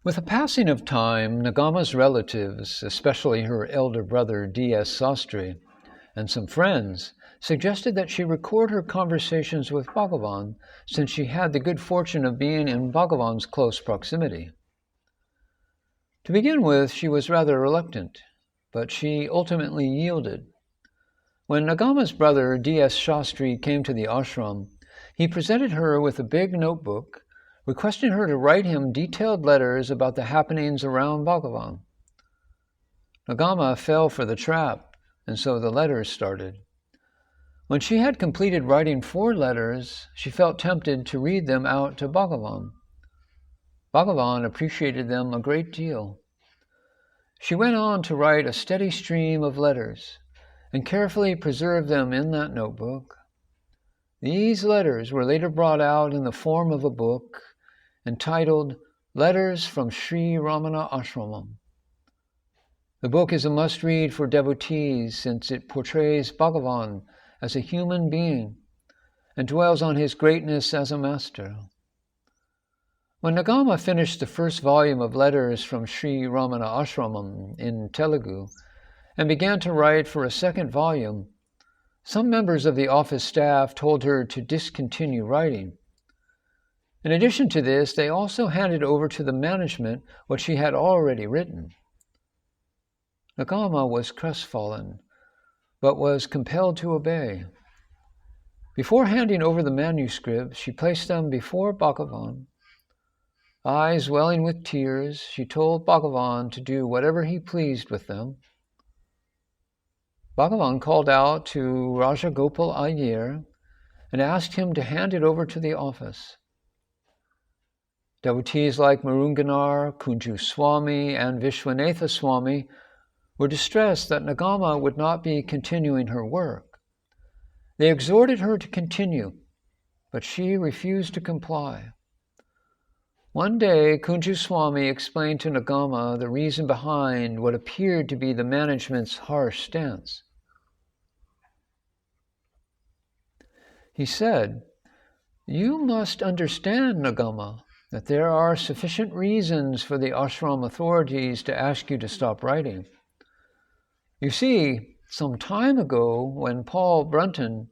With the passing of time, Nagamma's relatives, especially her elder brother D.S. Sastri, and some friends, suggested that she record her conversations with Bhagavan, since she had the good fortune of being in Bhagavan's close proximity. To begin with, she was rather reluctant, but she ultimately yielded. When Nagamma's brother D.S. Shastri came to the ashram, he presented her with a big notebook, requesting her to write him detailed letters about the happenings around Bhagavan. Nagamma fell for the trap, and so the letters started. When she had completed writing 4 letters, she felt tempted to read them out to Bhagavan. Bhagavan appreciated them a great deal. She went on to write a steady stream of letters and carefully preserved them in that notebook. These letters were later brought out in the form of a book entitled Letters from Sri Ramanasramam. The book is a must-read for devotees since it portrays Bhagavan as a human being and dwells on his greatness as a master. When Nagamma finished the first volume of Letters from Sri Ramanasramam in Telugu and began to write for a second volume, some members of the office staff told her to discontinue writing. In addition to this, they also handed over to the management what she had already written. Nagamma was crestfallen, but was compelled to obey. Before handing over the manuscripts, she placed them before Bhagavan. Eyes welling with tears, she told Bhagavan to do whatever he pleased with them. Bhagavan called out to Rajagopal Iyer and asked him to hand it over to the office. Devotees like Marunganar, Kunju Swami, and Vishwanatha Swami were distressed that Nagamma would not be continuing her work. They exhorted her to continue, but she refused to comply. One day, Kunju Swami explained to Nagamma the reason behind what appeared to be the management's harsh stance. He said, "You must understand, Nagamma, that there are sufficient reasons for the ashram authorities to ask you to stop writing. You see, some time ago, when Paul Brunton,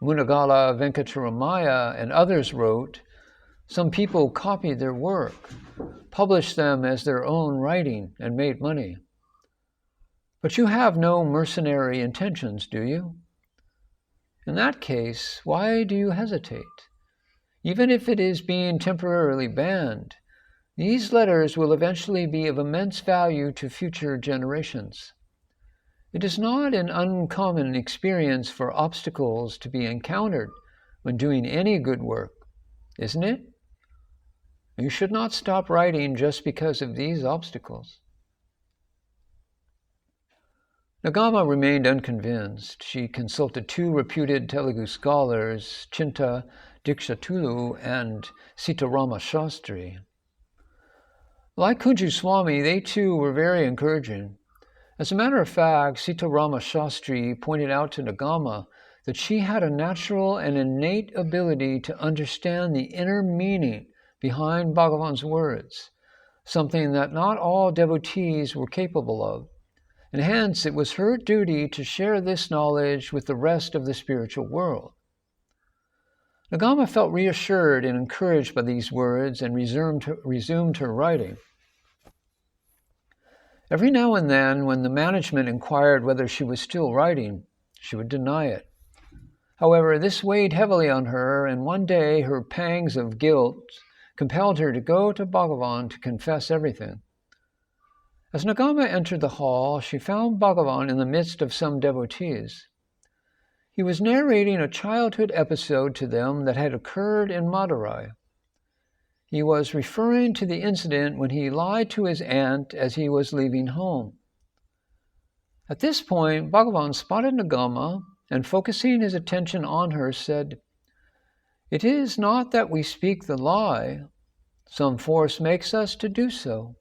Munagala Venkataramaya, and others wrote, some people copied their work, published them as their own writing, and made money. But you have no mercenary intentions, do you? In that case, why do you hesitate? Even if it is being temporarily banned, these letters will eventually be of immense value to future generations. It is not an uncommon experience for obstacles to be encountered when doing any good work, isn't it? You should not stop writing just because of these obstacles." Nagamma remained unconvinced. She consulted 2 reputed Telugu scholars, Chinta Dikshatulu and Sitarama Shastri. Like Kunju Swami, they too were very encouraging. As a matter of fact, Sitarama Shastri pointed out to Nagamma that she had a natural and innate ability to understand the inner meaning behind Bhagavan's words, something that not all devotees were capable of, and hence it was her duty to share this knowledge with the rest of the spiritual world. Nagamma felt reassured and encouraged by these words and resumed her writing. Every now and then, when the management inquired whether she was still writing, she would deny it. However, this weighed heavily on her, and one day her pangs of guilt compelled her to go to Bhagavan to confess everything. As Nagamma entered the hall, she found Bhagavan in the midst of some devotees. He was narrating a childhood episode to them that had occurred in Madurai. He was referring to the incident when he lied to his aunt as he was leaving home. At this point, Bhagavan spotted Nagamma and, focusing his attention on her, said, "It is not that we speak the lie. Some force makes us to do so.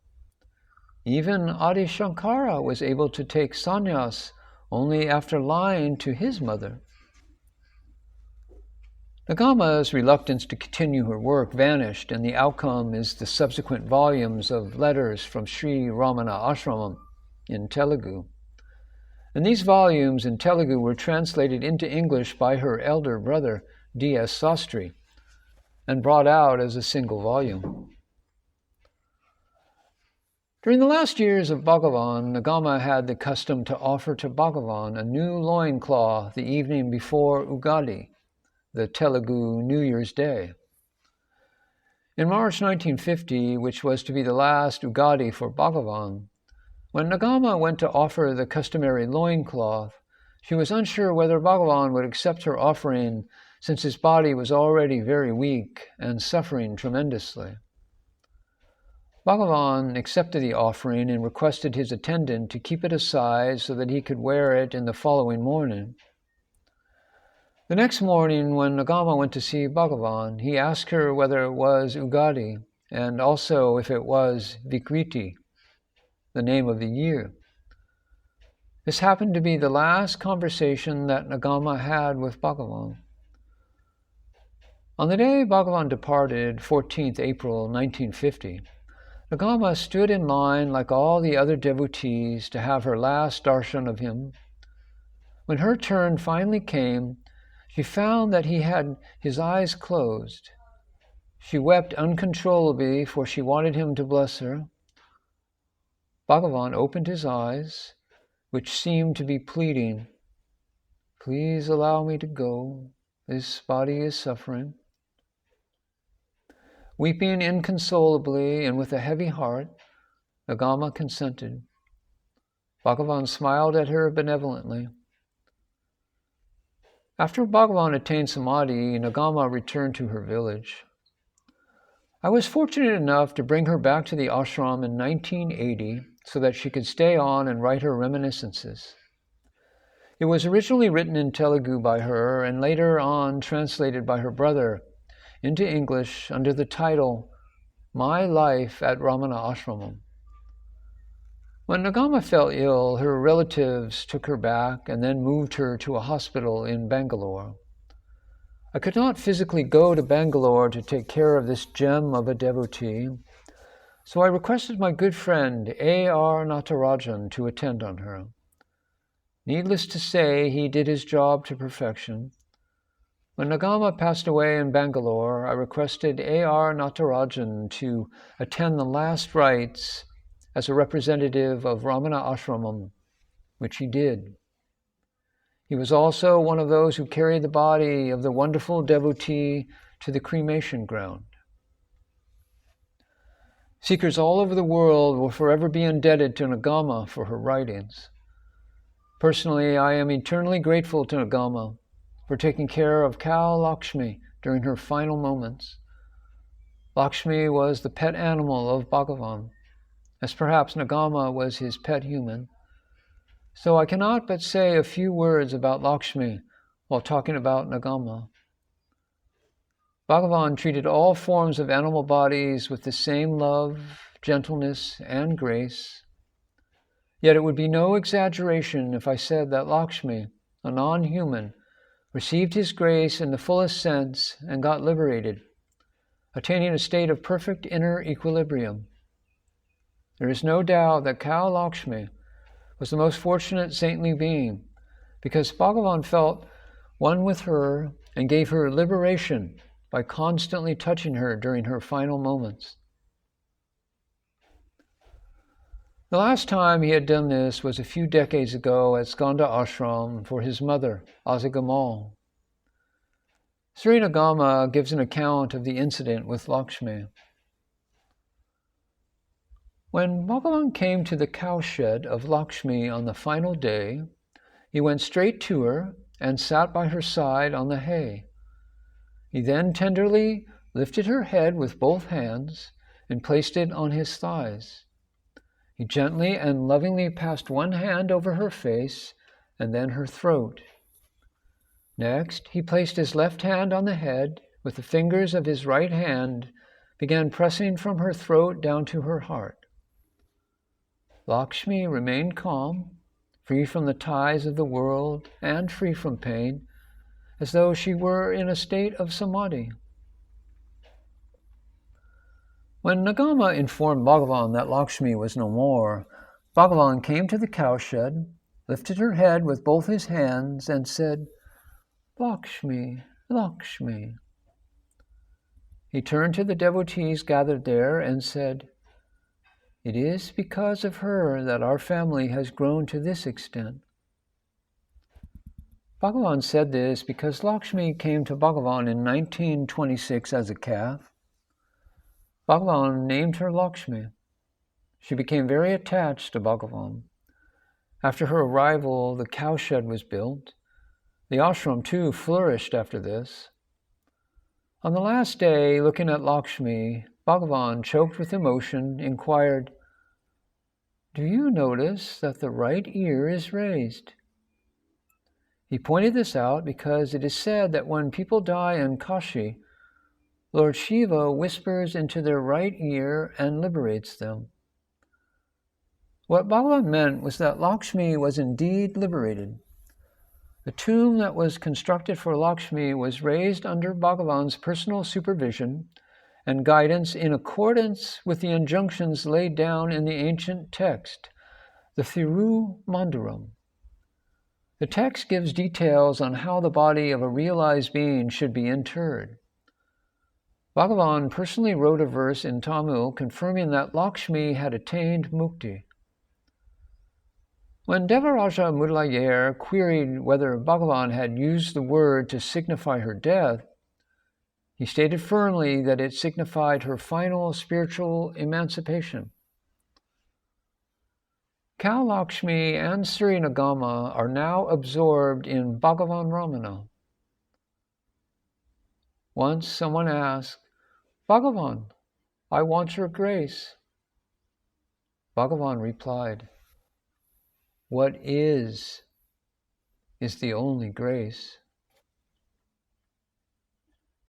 Even Adi Shankara was able to take sannyas only after lying to his mother." Nagamma's reluctance to continue her work vanished, and the outcome is the subsequent volumes of letters from Sri Ramanasramam in Telugu. And these volumes in Telugu were translated into English by her elder brother, D.S. Sastri, and brought out as a single volume. During the last years of Bhagavan, Nagamma had the custom to offer to Bhagavan a new loincloth the evening before Ugadi, the Telugu New Year's Day. In March 1950, which was to be the last Ugadi for Bhagavan, when Nagamma went to offer the customary loincloth, she was unsure whether Bhagavan would accept her offering, since his body was already very weak and suffering tremendously. Bhagavan accepted the offering and requested his attendant to keep it aside so that he could wear it in the following morning. The next morning, when Nagamma went to see Bhagavan, he asked her whether it was Ugadi, and also if it was Vikriti, the name of the year. This happened to be the last conversation that Nagamma had with Bhagavan. On the day Bhagavan departed, 14th April 1950, Nagamma stood in line like all the other devotees to have her last darshan of him. When her turn finally came, she found that he had his eyes closed. She wept uncontrollably, for she wanted him to bless her. Bhagavan opened his eyes, which seemed to be pleading, "Please allow me to go. This body is suffering." Weeping inconsolably and with a heavy heart, Nagamma consented. Bhagavan smiled at her benevolently. After Bhagavan attained samadhi, Nagamma returned to her village. I was fortunate enough to bring her back to the ashram in 1980 so that she could stay on and write her reminiscences. It was originally written in Telugu by her and later on translated by her brother into English under the title, My Life at Ramanasramam. When Nagamma fell ill, her relatives took her back and then moved her to a hospital in Bangalore. I could not physically go to Bangalore to take care of this gem of a devotee, so I requested my good friend A.R. Natarajan to attend on her. Needless to say, he did his job to perfection. When Nagamma passed away in Bangalore, I requested A.R. Natarajan to attend the last rites as a representative of Ramanasramam, which he did. He was also one of those who carried the body of the wonderful devotee to the cremation ground. Seekers all over the world will forever be indebted to Nagamma for her writings. Personally, I am eternally grateful to Nagamma for taking care of cow Lakshmi during her final moments. Lakshmi was the pet animal of Bhagavan, as perhaps Nagamma was his pet human. So I cannot but say a few words about Lakshmi while talking about Nagamma. Bhagavan treated all forms of animal bodies with the same love, gentleness, and grace. Yet it would be no exaggeration if I said that Lakshmi, a non-human, received his grace in the fullest sense and got liberated, attaining a state of perfect inner equilibrium. There is no doubt that cow Lakshmi was the most fortunate saintly being, because Bhagavan felt one with her and gave her liberation by constantly touching her during her final moments. The last time he had done this was a few decades ago at Skanda Ashram for his mother, Azigamal. Suri Nagamma gives an account of the incident with Lakshmi. When Bhagavan came to the cowshed of Lakshmi on the final day, he went straight to her and sat by her side on the hay. He then tenderly lifted her head with both hands and placed it on his thighs. He gently and lovingly passed one hand over her face and then her throat. Next, he placed his left hand on the head, with the fingers of his right hand began pressing from her throat down to her heart. Lakshmi remained calm, free from the ties of the world and free from pain, as though she were in a state of samadhi. When Nagamma informed Bhagavan that Lakshmi was no more, Bhagavan came to the cowshed, lifted her head with both his hands, and said, "Lakshmi, Lakshmi." He turned to the devotees gathered there and said, "It is because of her that our family has grown to this extent." Bhagavan said this because Lakshmi came to Bhagavan in 1926 as a calf. Bhagavan named her Lakshmi. She became very attached to Bhagavan. After her arrival, the cowshed was built. The ashram too flourished after this. On the last day, looking at Lakshmi, Bhagavan, choked with emotion, inquired, "Do you notice that the right ear is raised?" He pointed this out because it is said that when people die in Kashi, Lord Shiva whispers into their right ear and liberates them. What Bhagavan meant was that Lakshmi was indeed liberated. The tomb that was constructed for Lakshmi was raised under Bhagavan's personal supervision and guidance in accordance with the injunctions laid down in the ancient text, the Thirumandaram. The text gives details on how the body of a realized being should be interred. Bhagavan personally wrote a verse in Tamil confirming that Lakshmi had attained mukti. When Devaraja Mudaliar queried whether Bhagavan had used the word to signify her death, he stated firmly that it signified her final spiritual emancipation. Cow Lakshmi and Suri Nagamma are now absorbed in Bhagavan Ramana. Once someone asked, "Bhagavan, I want your grace." Bhagavan replied, "What is the only grace."